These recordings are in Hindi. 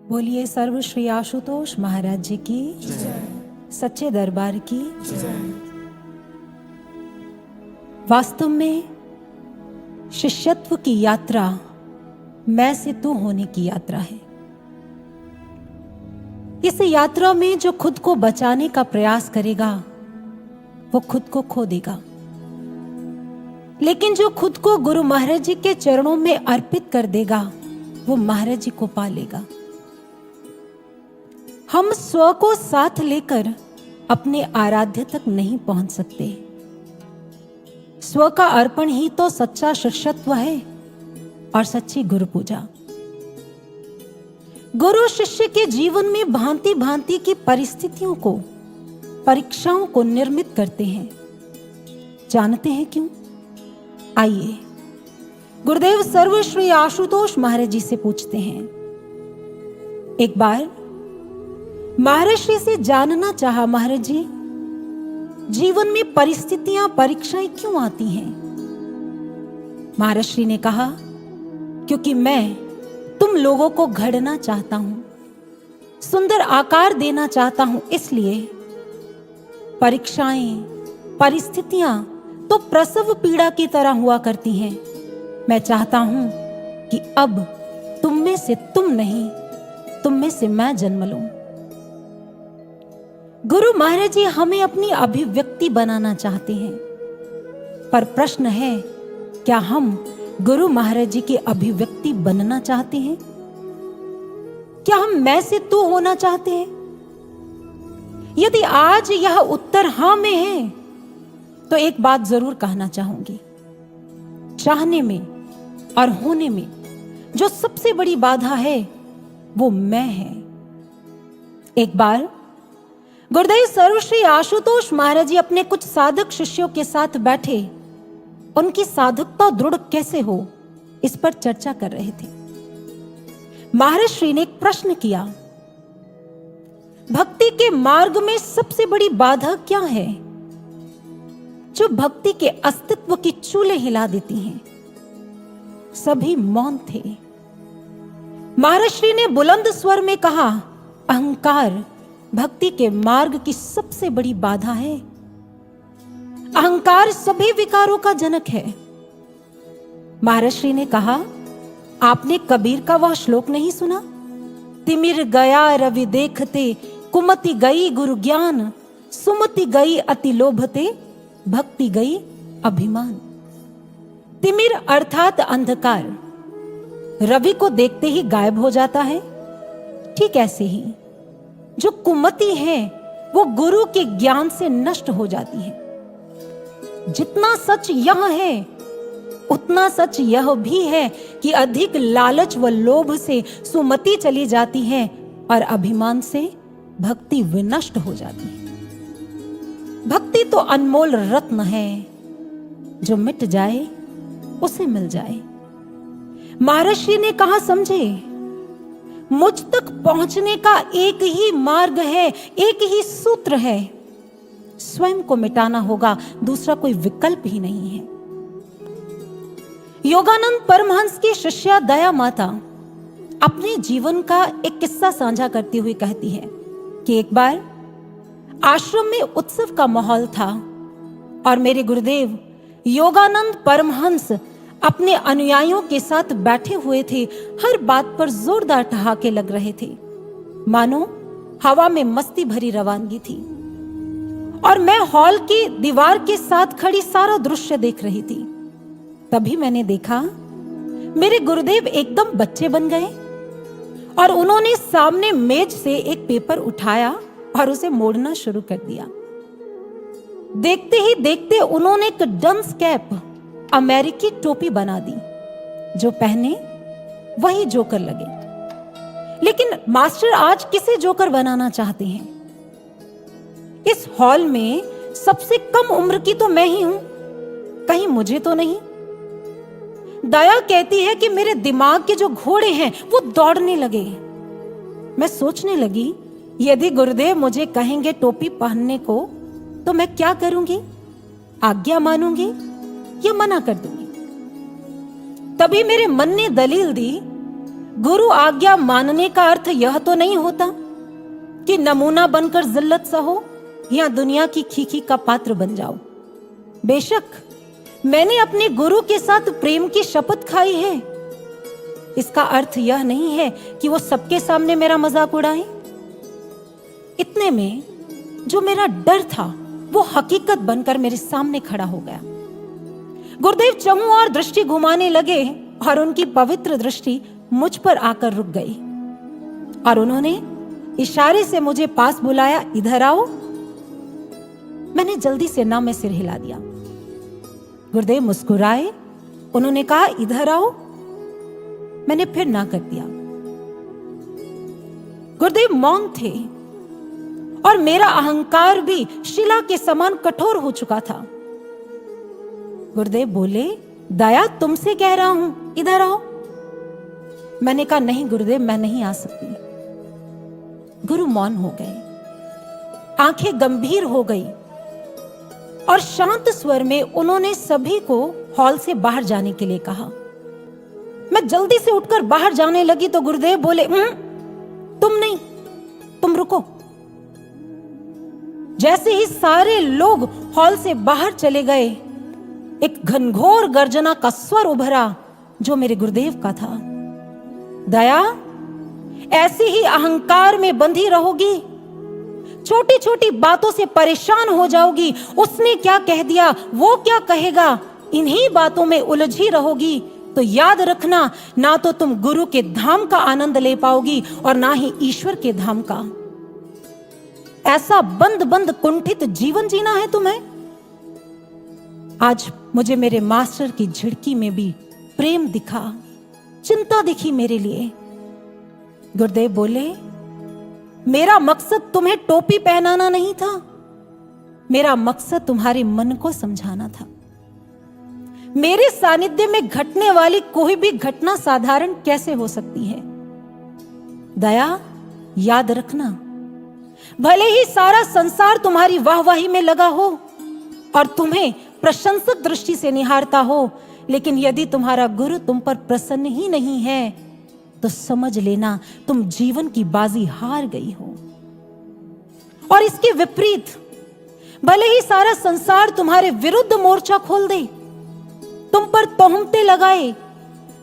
बोलिए सर्व श्री आशुतोष महाराज जी की सच्चे दरबार की। वास्तव में शिष्यत्व की यात्रा मैं से तू होने की यात्रा है। इस यात्रा में जो खुद को बचाने का प्रयास करेगा वो खुद को खो देगा, लेकिन जो खुद को गुरु महाराज जी के चरणों में अर्पित कर देगा वो महाराज जी को पा लेगा। हम स्व को साथ लेकर अपने आराध्य तक नहीं पहुंच सकते। स्व का अर्पण ही तो सच्चा शिष्यत्व है और सच्ची गुरु पूजा। गुरु शिष्य के जीवन में भांति भांति की परिस्थितियों को, परीक्षाओं को निर्मित करते हैं। जानते हैं क्यों? आइए गुरुदेव सर्व श्री आशुतोष महाराज जी से पूछते हैं। एक बार महर्षि से जानना चाहा, महाराज जी जीवन में परिस्थितियां, परीक्षाएं क्यों आती हैं? महर्षि ने कहा, क्योंकि मैं तुम लोगों को घड़ना चाहता हूं, सुंदर आकार देना चाहता हूं। इसलिए परीक्षाएं, परिस्थितियां तो प्रसव पीड़ा की तरह हुआ करती हैं। मैं चाहता हूं कि अब तुम में से तुम नहीं, तुम में से मैं जन्म लूं। गुरु महाराज जी हमें अपनी अभिव्यक्ति बनाना चाहते हैं, पर प्रश्न है, क्या हम गुरु महाराज जी की अभिव्यक्ति बनना चाहते हैं? क्या हम मैं से तू होना चाहते हैं? यदि आज यह उत्तर हां में है तो एक बात जरूर कहना चाहूंगी। चाहने में और होने में जो सबसे बड़ी बाधा है वो मैं है। एक बार गुरुदेव सर्वश्री आशुतोष महाराज जी अपने कुछ साधक शिष्यों के साथ बैठे, उनकी साधकता दृढ़ कैसे हो इस पर चर्चा कर रहे थे। महर्षि ने एक प्रश्न किया, भक्ति के मार्ग में सबसे बड़ी बाधा क्या है जो भक्ति के अस्तित्व की चूल्हे हिला देती हैं? सभी मौन थे। महर्षि ने बुलंद स्वर में कहा, अहंकार भक्ति के मार्ग की सबसे बड़ी बाधा है। अहंकार सभी विकारों का जनक है। महर्षि ने कहा, आपने कबीर का वह श्लोक नहीं सुना? तिमिर गया रवि देखते, कुमति गई गुरु ज्ञान, सुमति गई अति लोभते, भक्ति गई अभिमान। तिमिर अर्थात अंधकार रवि को देखते ही गायब हो जाता है। ठीक ऐसे ही जो कुमति है वो गुरु के ज्ञान से नष्ट हो जाती है। जितना सच यह है उतना सच यह भी है कि अधिक लालच व लोभ से सुमति चली जाती है और अभिमान से भक्ति विनष्ट हो जाती है। भक्ति तो अनमोल रत्न है, जो मिट जाए उसे मिल जाए। महर्षि ने कहा, समझे, मुझ तक पहुंचने का एक ही मार्ग है, एक ही सूत्र है, स्वयं को मिटाना होगा, दूसरा कोई विकल्प ही नहीं है। योगानंद परमहंस की शिष्या दया माता अपने जीवन का एक किस्सा साझा करती हुई कहती है कि एक बार आश्रम में उत्सव का माहौल था और मेरे गुरुदेव योगानंद परमहंस अपने अनुयायियों के साथ बैठे हुए थे। हर बात पर जोरदार ठहाके लग रहे थे, मानो हवा में मस्ती भरी रवानगी थी। और मैं हॉल की दीवार के साथ खड़ी सारा दृश्य देख रही थी। तभी मैंने देखा मेरे गुरुदेव एकदम बच्चे बन गए और उन्होंने सामने मेज से एक पेपर उठाया और उसे मोड़ना शुरू कर दिया। देखते ही देखते उन्होंने एक डंस कैप, अमेरिकी टोपी बना दी। जो पहने वही जोकर लगे। लेकिन मास्टर आज किसे जोकर बनाना चाहते हैं? इस हॉल में सबसे कम उम्र की तो मैं ही हूं, कहीं मुझे तो नहीं? दया कहती है कि मेरे दिमाग के जो घोड़े हैं वो दौड़ने लगे। मैं सोचने लगी, यदि गुरुदेव मुझे कहेंगे टोपी पहनने को तो मैं क्या करूंगी? आज्ञा मानूंगी या मना कर दूंगी? तभी मेरे मन ने दलील दी, गुरु आज्ञा मानने का अर्थ यह तो नहीं होता कि नमूना बनकर जिल्लत सहो या दुनिया की खीखी का पात्र बन जाओ। बेशक मैंने अपने गुरु के साथ प्रेम की शपथ खाई है, इसका अर्थ यह नहीं है कि वो सबके सामने मेरा मजाक उड़ाए। इतने में जो मेरा डर था वो हकीकत बनकर मेरे सामने खड़ा हो गया। गुरुदेव चमू और दृष्टि घुमाने लगे और उनकी पवित्र दृष्टि मुझ पर आकर रुक गई और उन्होंने इशारे से मुझे पास बुलाया, इधर आओ। मैंने जल्दी से ना में सिर हिला दिया। गुरुदेव मुस्कुराए, उन्होंने कहा इधर आओ। मैंने फिर ना कर दिया। गुरुदेव मौन थे और मेरा अहंकार भी शिला के समान कठोर हो चुका था। गुरुदेव बोले, दया तुमसे कह रहा हूं, इधर आओ। मैंने कहा नहीं गुरुदेव, मैं नहीं आ सकती। गुरु मौन हो गए, आंखें गंभीर हो गई और शांत स्वर में उन्होंने सभी को हॉल से बाहर जाने के लिए कहा। मैं जल्दी से उठकर बाहर जाने लगी तो गुरुदेव बोले, तुम नहीं, तुम रुको। जैसे ही सारे लोग हॉल से बाहर चले गए, एक घनघोर गर्जना का स्वर उभरा जो मेरे गुरुदेव का था। दया, ऐसे ही अहंकार में बंधी रहोगी, छोटी छोटी बातों से परेशान हो जाओगी। उसने क्या कह दिया, वो क्या कहेगा, इन्हीं बातों में उलझी रहोगी तो याद रखना, ना तो तुम गुरु के धाम का आनंद ले पाओगी और ना ही ईश्वर के धाम का। ऐसा बंद बंद कुंठित जीवन जीना है तुम्हें। आज मुझे मेरे मास्टर की झिड़की में भी प्रेम दिखा, चिंता दिखी मेरे लिए। गुरुदेव बोले, मेरा मकसद तुम्हें टोपी पहनाना नहीं था, मेरा मकसद तुम्हारे मन को समझाना था। मेरे सानिध्य में घटने वाली कोई भी घटना साधारण कैसे हो सकती है। दया, याद रखना, भले ही सारा संसार तुम्हारी वाहवाही में लगा हो और तुम्हें प्रशंसक दृष्टि से निहारता हो, लेकिन यदि तुम्हारा गुरु तुम पर प्रसन्न ही नहीं है तो समझ लेना तुम जीवन की बाजी हार गई हो। और इसके विपरीत, भले ही सारा संसार तुम्हारे विरुद्ध मोर्चा खोल दे, तुम पर तोहमतें लगाए,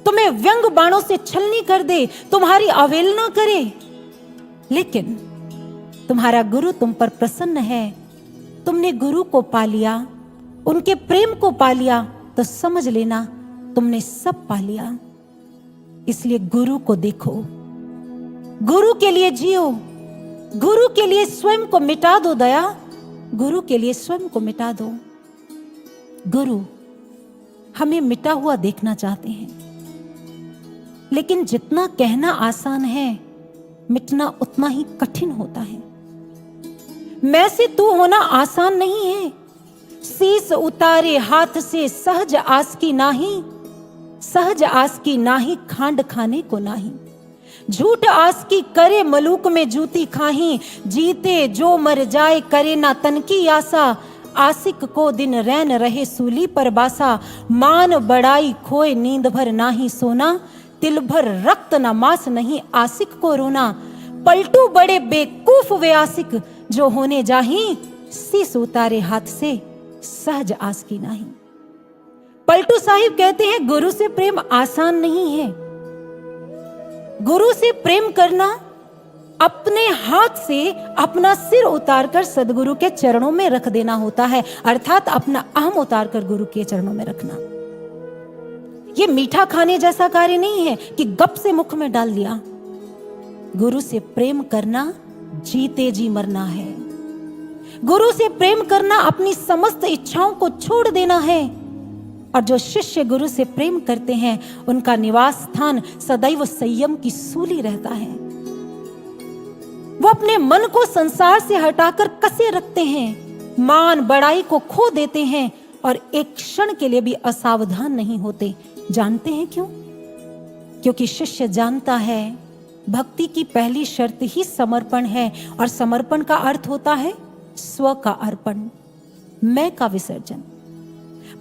तुम्हें व्यंग बाणों से छलनी कर दे, तुम्हारी अवहेलना करे, लेकिन तुम्हारा गुरु तुम पर प्रसन्न है, तुमने गुरु को पा लिया, उनके प्रेम को पा लिया, तो समझ लेना तुमने सब पा लिया। इसलिए गुरु को देखो, गुरु के लिए जियो, गुरु के लिए स्वयं को मिटा दो। दया, गुरु के लिए स्वयं को मिटा दो। गुरु हमें मिटा हुआ देखना चाहते हैं, लेकिन जितना कहना आसान है, मिटना उतना ही कठिन होता है। मैं से तू होना आसान नहीं है। शीस उतारे हाथ से सहज आस की नाही, सहज आस की नाही खांड खाने को नाही। झूठ आस की करे मलूक में जूती खाही, जीते जो मर जाए करे ना तन की आशा। आशिक को दिन रैन रहे सूली पर बासा, मान बड़ाई खोए नींद भर नाही सोना। तिल भर रक्त न मास नहीं आशिक को रोना। पलटू बड़े बेकूफ वे आशिक, जो होने जाही शीस उतारे हाथ से सहज आस की नाही। पलटू साहिब कहते हैं, गुरु से प्रेम आसान नहीं है। गुरु से प्रेम करना अपने हाथ से अपना सिर उतारकर सदगुरु के चरणों में रख देना होता है, अर्थात अपना अहम उतारकर गुरु के चरणों में रखना। यह मीठा खाने जैसा कार्य नहीं है कि गप से मुख में डाल दिया। गुरु से प्रेम करना जीते जी मरना है। गुरु से प्रेम करना अपनी समस्त इच्छाओं को छोड़ देना है। और जो शिष्य गुरु से प्रेम करते हैं, उनका निवास स्थान सदैव संयम की सूली रहता है। वो अपने मन को संसार से हटाकर कसे रखते हैं, मान बड़ाई को खो देते हैं और एक क्षण के लिए भी असावधान नहीं होते। जानते हैं क्यों? क्योंकि शिष्य जानता है भक्ति की पहली शर्त ही समर्पण है, और समर्पण का अर्थ होता है स्व का अर्पण, मैं का विसर्जन।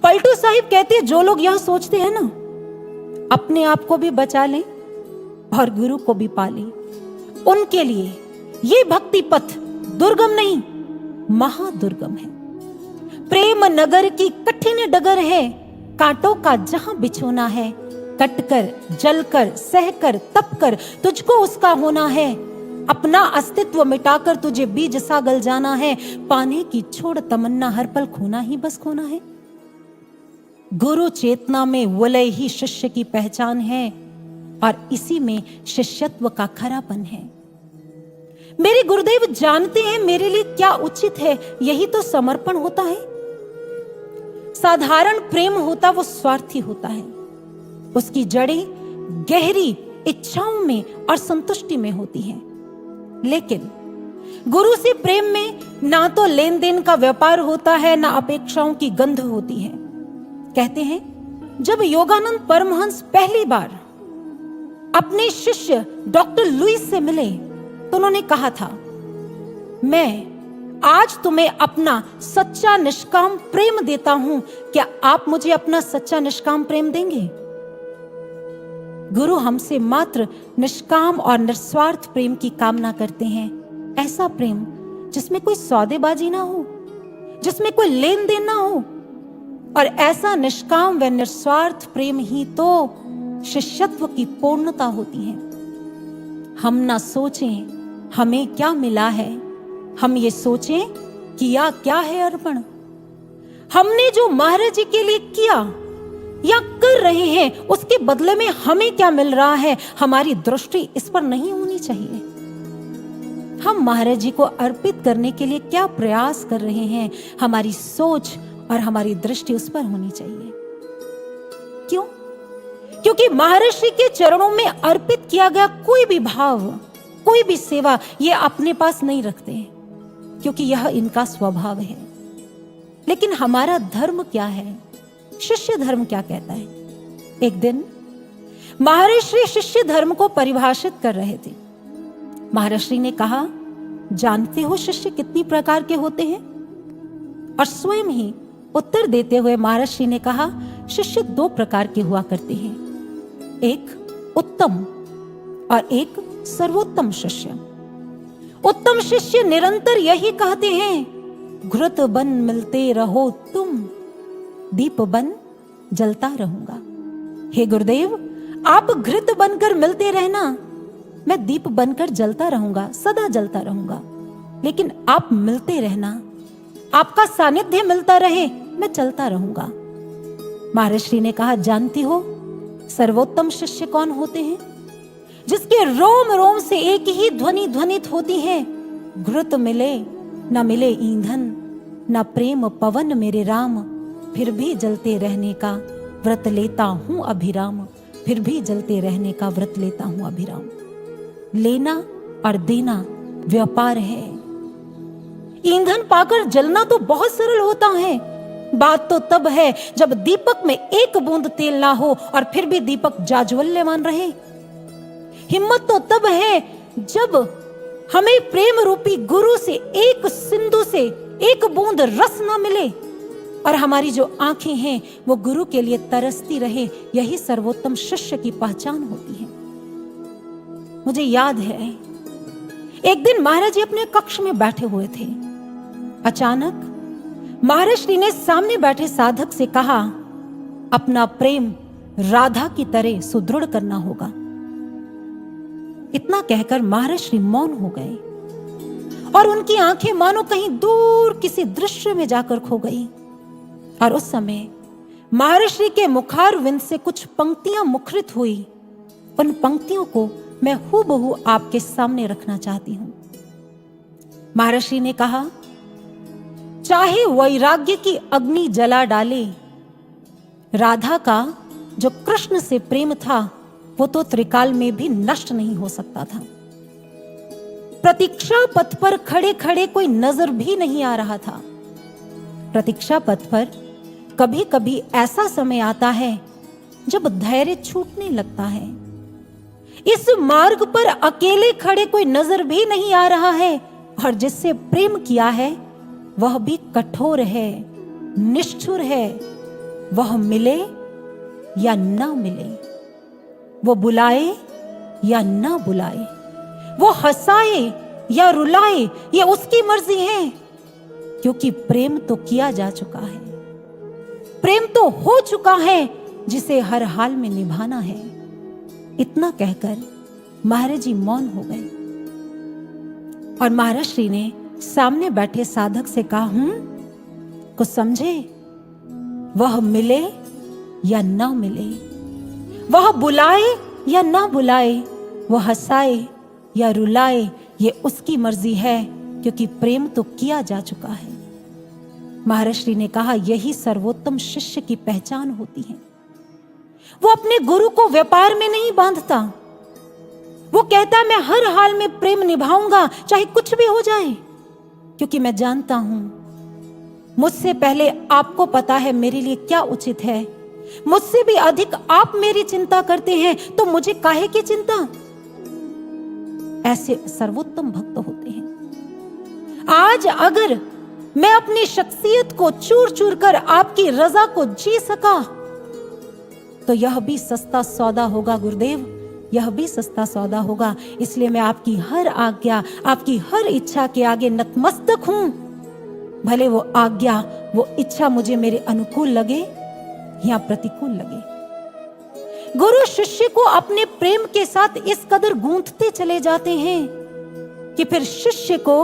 पलटू साहिब कहते हैं, जो लोग यह सोचते हैं ना अपने आप को भी बचा लें, और गुरु को भी पा ले, उनके लिए ये भक्ति पथ दुर्गम नहीं, महादुर्गम है। प्रेम नगर की कठिन डगर है, कांटों का जहां बिछोना है। कटकर, जलकर, सहकर, तपकर तुझको उसका होना है। अपना अस्तित्व मिटाकर तुझे बीज सा गल जाना है। पाने की छोड़ तमन्ना, हर पल खोना ही बस खोना है। गुरु चेतना में वलय ही शिष्य की पहचान है, और इसी में शिष्यत्व का खरापन है। मेरे गुरुदेव जानते हैं मेरे लिए क्या उचित है, यही तो समर्पण होता है। साधारण प्रेम होता वो स्वार्थी होता है, उसकी जड़ें गहरी इच्छाओं में और संतुष्टि में होती हैं। लेकिन गुरु से प्रेम में ना तो लेन देन का व्यापार होता है, ना अपेक्षाओं की गंध होती है। कहते हैं जब योगानंद परमहंस पहली बार अपने शिष्य डॉक्टर लुईस से मिले तो उन्होंने कहा था, मैं आज तुम्हें अपना सच्चा निष्काम प्रेम देता हूं, क्या आप मुझे अपना सच्चा निष्काम प्रेम देंगे? गुरु हमसे मात्र निष्काम और निस्वार्थ प्रेम की कामना करते हैं। ऐसा प्रेम जिसमें कोई सौदेबाजी ना हो, जिसमें कोई लेन देन ना हो। और ऐसा निष्काम व निस्वार्थ प्रेम ही तो शिष्यत्व की पूर्णता होती है। हम ना सोचें हमें क्या मिला है, हम ये सोचें किया क्या है अर्पण। हमने जो महाराज जी के लिए किया या कर रहे हैं, उसके बदले में हमें क्या मिल रहा है, हमारी दृष्टि इस पर नहीं होनी चाहिए। हम महाराज जी को अर्पित करने के लिए क्या प्रयास कर रहे हैं, हमारी सोच और हमारी दृष्टि उस पर होनी चाहिए। क्यों? क्योंकि महर्षि के चरणों में अर्पित किया गया कोई भी भाव, कोई भी सेवा ये अपने पास नहीं रखते हैं, क्योंकि यह इनका स्वभाव है। लेकिन हमारा धर्म क्या है, शिष्य धर्म क्या कहता है? एक दिन महर्षि शिष्य धर्म को परिभाषित कर रहे थे। महर्षि ने कहा, जानते हो शिष्य कितनी प्रकार के होते हैं? और स्वयं ही उत्तर देते हुए महर्षि ने कहा, शिष्य 2 प्रकार के हुआ करते हैं, एक उत्तम और एक सर्वोत्तम शिष्य। उत्तम शिष्य निरंतर यही कहते हैं, घृत बन मिलते रहो तुम, दीप बन जलता रहूंगा। हे गुरुदेव, आप घृत बनकर मिलते रहना, मैं दीप बनकर जलता रहूंगा, सदा जलता रहूंगा। लेकिन आप मिलते रहना, आपका सानिध्य मिलता रहे, मैं चलता रहूंगा। महर्षि ने कहा, जानती हो सर्वोत्तम शिष्य कौन होते हैं? जिसके रोम रोम से एक ही ध्वनि ध्वनित होती है, घृत मिले न मिले ईंधन, न प्रेम पवन मेरे राम, फिर भी जलते रहने का व्रत लेता हूं अभिराम, फिर भी जलते रहने का व्रत लेता हूं अभिराम। लेना और देना व्यापार है। ईंधन पाकर जलना तो बहुत सरल होता है, बात तो तब है जब दीपक में एक बूंद तेल ना हो और फिर भी दीपक जाज्वल्यमान रहे। हिम्मत तो तब है जब हमें प्रेम रूपी गुरु से एक सिंधु से एक बूंद रस ना मिले और हमारी जो आंखें हैं वो गुरु के लिए तरसती रहे। यही सर्वोत्तम शिष्य की पहचान होती है। मुझे याद है एक दिन महाराज जी अपने कक्ष में बैठे हुए थे। अचानक महर्षि ने सामने बैठे साधक से कहा, अपना प्रेम राधा की तरह सुदृढ़ करना होगा। इतना कहकर महर्षि मौन हो गए और उनकी आंखें मानो कहीं दूर किसी दृश्य में जाकर खो गई। और उस समय महर्षि के मुखारविंद से कुछ पंक्तियां मुखरित हुई। उन पंक्तियों को मैं हूबहू आपके सामने रखना चाहती हूं। महर्षि ने कहा, चाहे वैराग्य की अग्नि जला डाले, राधा का जो कृष्ण से प्रेम था वो तो त्रिकाल में भी नष्ट नहीं हो सकता था। प्रतीक्षा पथ पर खड़े खड़े कोई नजर भी नहीं आ रहा था। प्रतीक्षा पथ पर कभी कभी ऐसा समय आता है जब धैर्य छूटने लगता है। इस मार्ग पर अकेले खड़े कोई नजर भी नहीं आ रहा है और जिससे प्रेम किया है वह भी कठोर है, निष्ठुर है। वह मिले या ना मिले, वो बुलाए या ना बुलाए, वो हंसाए या रुलाए, ये उसकी मर्जी है, क्योंकि प्रेम तो किया जा चुका है, प्रेम तो हो चुका है, जिसे हर हाल में निभाना है। इतना कहकर महाराज जी मौन हो गए और महाराज श्री ने सामने बैठे साधक से कहा, कुछ समझे? वह मिले या ना मिले, वह बुलाए या ना बुलाए, वह हंसाए या रुलाए, ये उसकी मर्जी है, क्योंकि प्रेम तो किया जा चुका है। महाराज श्री ने कहा, यही सर्वोत्तम शिष्य की पहचान होती है। वो अपने गुरु को व्यापार में नहीं बांधता, वो कहता मैं हर हाल में प्रेम निभाऊंगा, चाहे कुछ भी हो जाए, क्योंकि मैं जानता हूं मुझसे पहले आपको पता है मेरे लिए क्या उचित है, मुझसे भी अधिक आप मेरी चिंता करते हैं, तो मुझे काहे की चिंता। ऐसे सर्वोत्तम भक्त होते हैं। आज अगर मैं अपनी शख्सियत को चूर चूर कर आपकी रजा को जी सका, तो यह भी सस्ता सौदा होगा गुरुदेव, यह भी सस्ता सौदा होगा। इसलिए मैं आपकी हर आज्ञा, आपकी हर इच्छा के आगे नतमस्तक हूं, भले वो आज्ञा, वो इच्छा मुझे मेरे अनुकूल लगे या प्रतिकूल लगे। गुरु शिष्य को अपने प्रेम के साथ इस कदर गूंथते चले जाते हैं कि फिर शिष्य को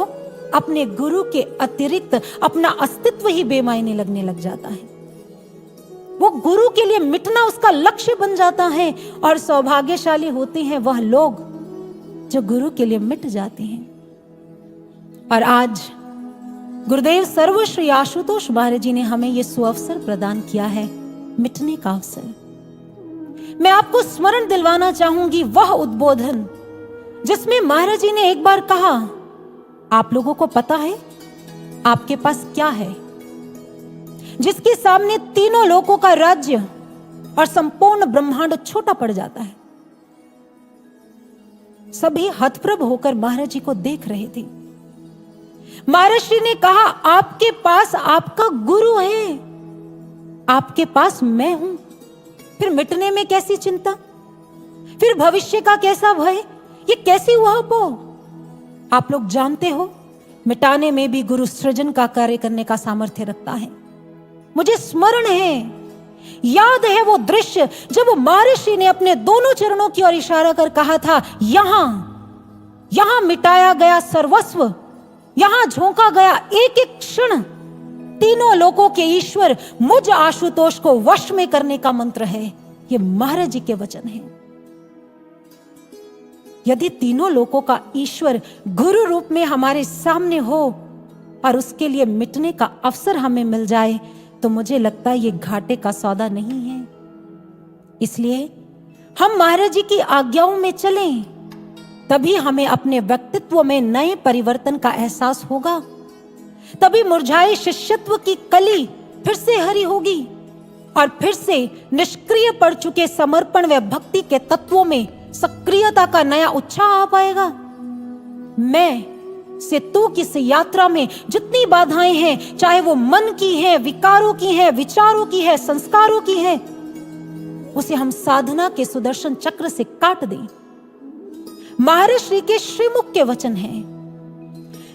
अपने गुरु के अतिरिक्त अपना अस्तित्व ही बेमायने लगने लग जाता है। वो गुरु के लिए मिटना उसका लक्ष्य बन जाता है, और सौभाग्यशाली होते हैं वह लोग जो गुरु के लिए मिट जाते हैं। और आज गुरुदेव सर्वश्री आशुतोष महाराज जी ने हमें यह सुअवसर प्रदान किया है, मिटने का अवसर। मैं आपको स्मरण दिलवाना चाहूंगी वह उद्बोधन जिसमें महाराज जी ने एक बार कहा, आप लोगों को पता है आपके पास क्या है, जिसके सामने तीनों लोकों का राज्य और संपूर्ण ब्रह्मांड छोटा पड़ जाता है। सभी हतप्रभ होकर महाराज जी को देख रहे थे। महाराज श्री ने कहा, आपके पास आपका गुरु है, आपके पास मैं हूं, फिर मिटने में कैसी चिंता, फिर भविष्य का कैसा भय, ये कैसी हुआ पो। आप लोग जानते हो, मिटाने में भी गुरु सृजन का कार्य करने का सामर्थ्य रखता है। मुझे स्मरण है, याद है वो दृश्य जब महर्षि ने अपने दोनों चरणों की ओर इशारा कर कहा था, यहां मिटाया गया सर्वस्व, यहां झोंका गया एक एक क्षण, तीनों लोकों के ईश्वर मुझ आशुतोष को वश में करने का मंत्र है। ये महाराज जी के वचन है। यदि तीनों लोकों का ईश्वर गुरु रूप में हमारे सामने हो और उसके लिए मिटने का अवसर हमें मिल जाए, तो मुझे लगता है ये घाटे का सौदा नहीं है। इसलिए हम महाराज जी की आज्ञाओं में चलें, तभी हमें अपने व्यक्तित्व में नए परिवर्तन का एहसास होगा, तभी मुरझाए शिष्यत्व की कली फिर से हरी होगी और फिर से निष्क्रिय पड़ चुके समर्पण व भक्ति के तत्वों में सक्रियता का नया उत्साह आ पाएगा। मैं से तू की इस यात्रा में जितनी बाधाएं हैं, चाहे वो मन की है, विकारों की है, विचारों की है, संस्कारों की है, उसे हम साधना के सुदर्शन चक्र से काट दें। महाराज श्री के श्रीमुख के वचन हैं,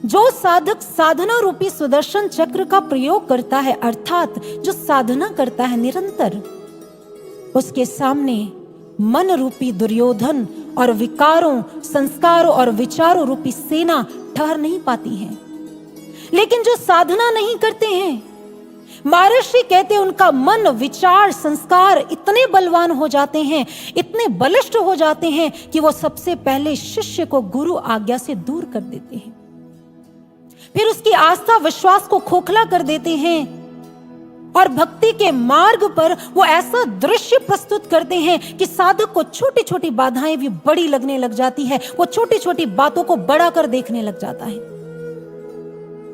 जो साधक साधना रूपी सुदर्शन चक्र का प्रयोग करता है, अर्थात जो साधना करता है निरंतर, उसके सामने मन रूपी दुर्योधन और विकारों, संस्कारों और विचारों रूपी सेना ठहर नहीं पाती है। लेकिन जो साधना नहीं करते हैं, महर्षि कहते हैं, उनका मन, विचार, संस्कार इतने बलवान हो जाते हैं, इतने बलिष्ठ हो जाते हैं कि वो सबसे पहले शिष्य को गुरु आज्ञा से दूर कर देते हैं, फिर उसकी आस्था विश्वास को खोखला कर देते हैं और भक्ति के मार्ग पर वो ऐसा दृश्य प्रस्तुत करते हैं कि साधक को छोटी छोटी बाधाएं भी बड़ी लगने लग जाती है, वो छोटी छोटी बातों को बड़ा कर देखने लग जाता है।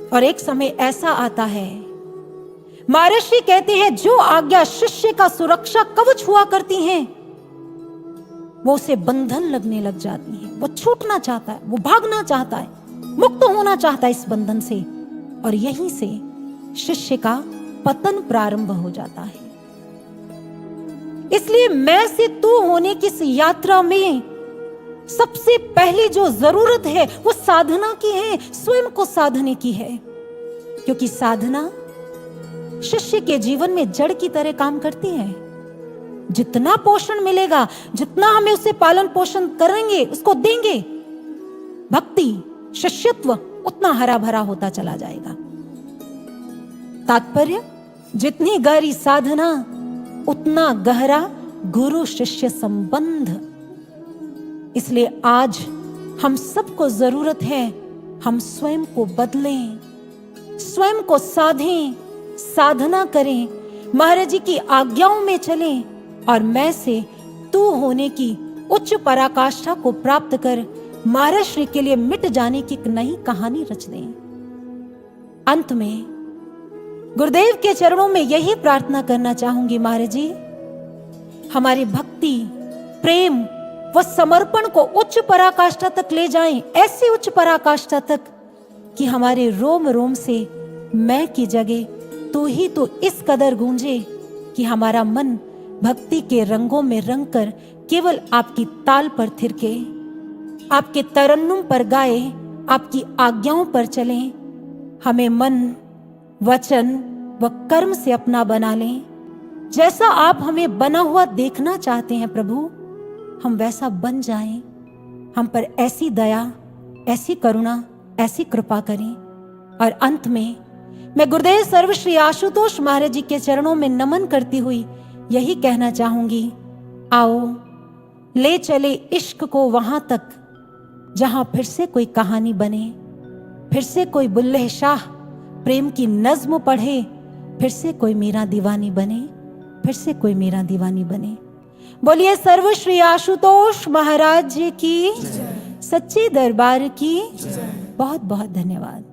और एक समय ऐसा आता है, महर्षि कहते हैं, जो आज्ञा शिष्य का सुरक्षा कवच हुआ करती हैं, वो उसे बंधन लगने लग जाती है। वो छूटना चाहता है, वो भागना चाहता है, मुक्त होना चाहता है इस बंधन से, और यहीं से शिष्य का पतन प्रारंभ हो जाता है। इसलिए मैं से तू होने की इस यात्रा में सबसे पहली जो जरूरत है वो साधना की है, स्वयं को साधने की है। क्योंकि साधना शिष्य के जीवन में जड़ की तरह काम करती है। जितना पोषण मिलेगा, जितना हमें उसे पालन पोषण करेंगे, उसको देंगे, भक्ति शिष्यत्व उतना हरा भरा होता चला जाएगा। तात्पर्य, जितनी गहरी साधना उतना गहरा गुरु शिष्य संबंध। इसलिए आज हम सबको जरूरत है हम स्वयं को बदलें, स्वयं को साधें, साधना करें, महाराज जी की आज्ञाओं में चलें और मैं से तू होने की उच्च पराकाष्ठा को प्राप्त कर महाराज श्री के लिए मिट जाने की एक नई कहानी रच दें। अंत में गुरुदेव के चरणों में यही प्रार्थना करना चाहूंगी, महाराज जी हमारी भक्ति, प्रेम व समर्पण को उच्च पराकाष्ठा तक ले जाएं, ऐसी उच्च पराकाष्ठा तक कि हमारे रोम रोम से मैं की जगह तू ही तो इस कदर गूंजे कि हमारा मन भक्ति के रंगों में रंग कर केवल आपकी ताल पर थिरके, आपके तरन्नुम पर गाए, आपकी आज्ञाओं पर चलें। हमें मन, वचन व कर्म से अपना बना लें। जैसा आप हमें बना हुआ देखना चाहते हैं प्रभु, हम वैसा बन जाएं। हम पर ऐसी दया, ऐसी करुणा, ऐसी कृपा करें। और अंत में मैं गुरुदेव सर्वश्री आशुतोष महाराज जी के चरणों में नमन करती हुई यही कहना चाहूंगी, आओ ले चले इश्क को वहां तक जहां फिर से कोई कहानी बने, फिर से कोई बुल्ले शाह प्रेम की नज्म पढ़े, फिर से कोई मेरा दीवानी बने, फिर से कोई मेरा दीवानी बने। बोलिए सर्वश्री आशुतोष महाराज जी की, सच्चे दरबार की बहुत बहुत धन्यवाद।